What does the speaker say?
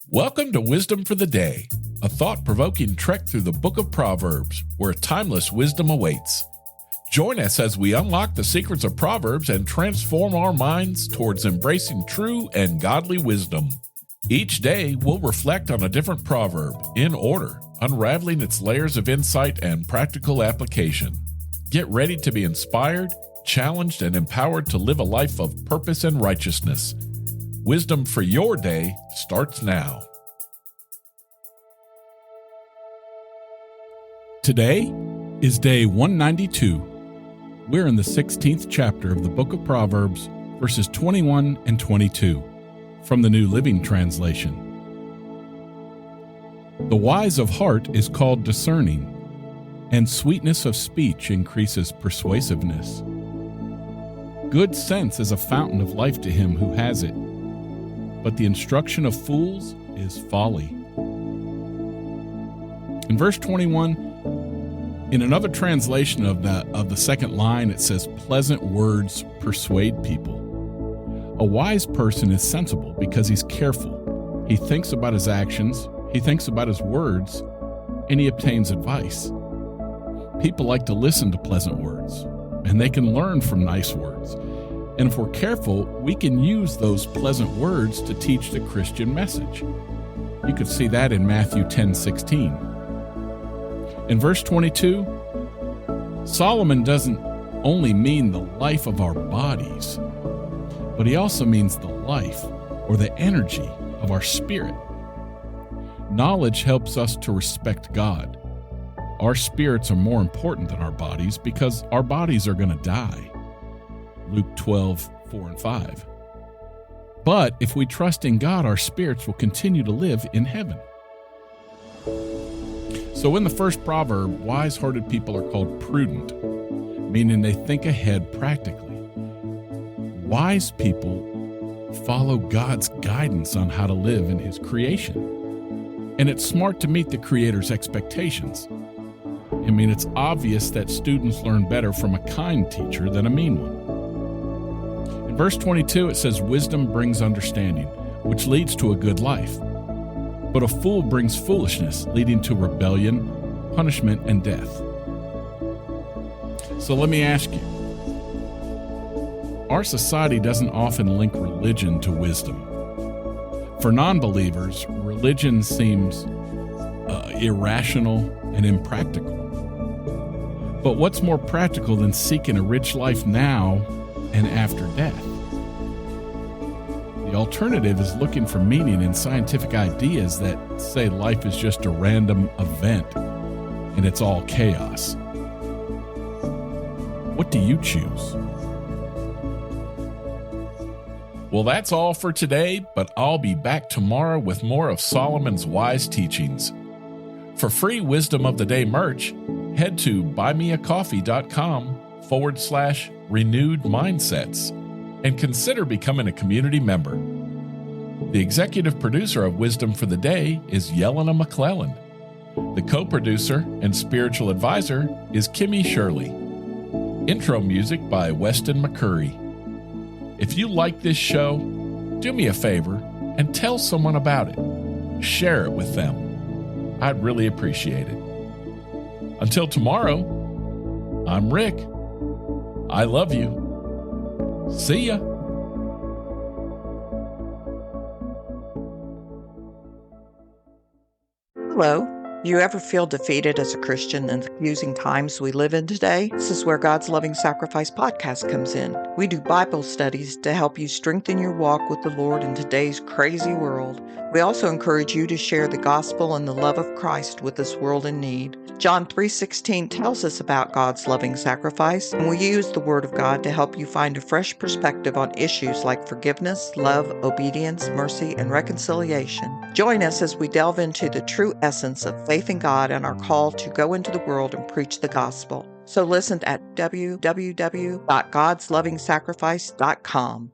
Welcome to Wisdom for the Day, a thought-provoking trek through the book of Proverbs, where timeless wisdom awaits. Join us as we unlock the secrets of Proverbs and transform our minds towards embracing true and godly wisdom. Each day, we'll reflect on a different proverb, in order, unraveling its layers of insight and practical application. Get ready to be inspired, challenged, and empowered to live a life of purpose and righteousness. Wisdom for your day starts now. Today is day 192. We're in the 16th chapter of the book of Proverbs, verses 21 and 22, from the New Living Translation. The wise of heart is called discerning, and sweetness of speech increases persuasiveness. Good sense is a fountain of life to him who has it, but the instruction of fools is folly. In verse 21, in another translation of the second line, it says, pleasant words persuade people. A wise person is sensible because he's careful. He thinks about his actions, he thinks about his words, and he obtains advice. People like to listen to pleasant words, and they can learn from nice words. And if we're careful, we can use those pleasant words to teach the Christian message. You could see that in Matthew 10:16. In verse 22, Solomon doesn't only mean the life of our bodies, but he also means the life or the energy of our spirit. Knowledge helps us to respect God. Our spirits are more important than our bodies because our bodies are going to die. Luke 12:4 and 5. But if we trust in God, our spirits will continue to live in heaven. So in the first proverb, wise-hearted people are called prudent, meaning they think ahead practically. Wise people follow God's guidance on how to live in His creation. And it's smart to meet the Creator's expectations. I mean, it's obvious that students learn better from a kind teacher than a mean one. In verse 22, it says, wisdom brings understanding, which leads to a good life. But a fool brings foolishness, leading to rebellion, punishment, and death. So let me ask you, our society doesn't often link religion to wisdom. For non-believers, religion seems irrational and impractical. But what's more practical than seeking a rich life now and after death? The alternative is looking for meaning in scientific ideas that say life is just a random event and it's all chaos. What do you choose? Well, that's all for today, but I'll be back tomorrow with more of Solomon's wise teachings. For free Wisdom of the Day merch, head to buymeacoffee.com/renewed mindsets and consider becoming a community member. The executive producer of Wisdom for the Day is Yelena McClellan. The co-producer and spiritual advisor is Kimmy Shirley. Intro music by Weston McCurry. If you like this show, do me a favor and tell someone about it. Share it with them. I'd really appreciate it. Until tomorrow, I'm Rick. I love you. See ya. Hello. Do you ever feel defeated as a Christian in the confusing times we live in today? This is where God's Loving Sacrifice podcast comes in. We do Bible studies to help you strengthen your walk with the Lord in today's crazy world. We also encourage you to share the gospel and the love of Christ with this world in need. John 3:16 tells us about God's loving sacrifice, and we use the Word of God to help you find a fresh perspective on issues like forgiveness, love, obedience, mercy, and reconciliation. Join us as we delve into the true essence of faith in God and our call to go into the world and preach the gospel. So listen at www.godslovingsacrifice.com.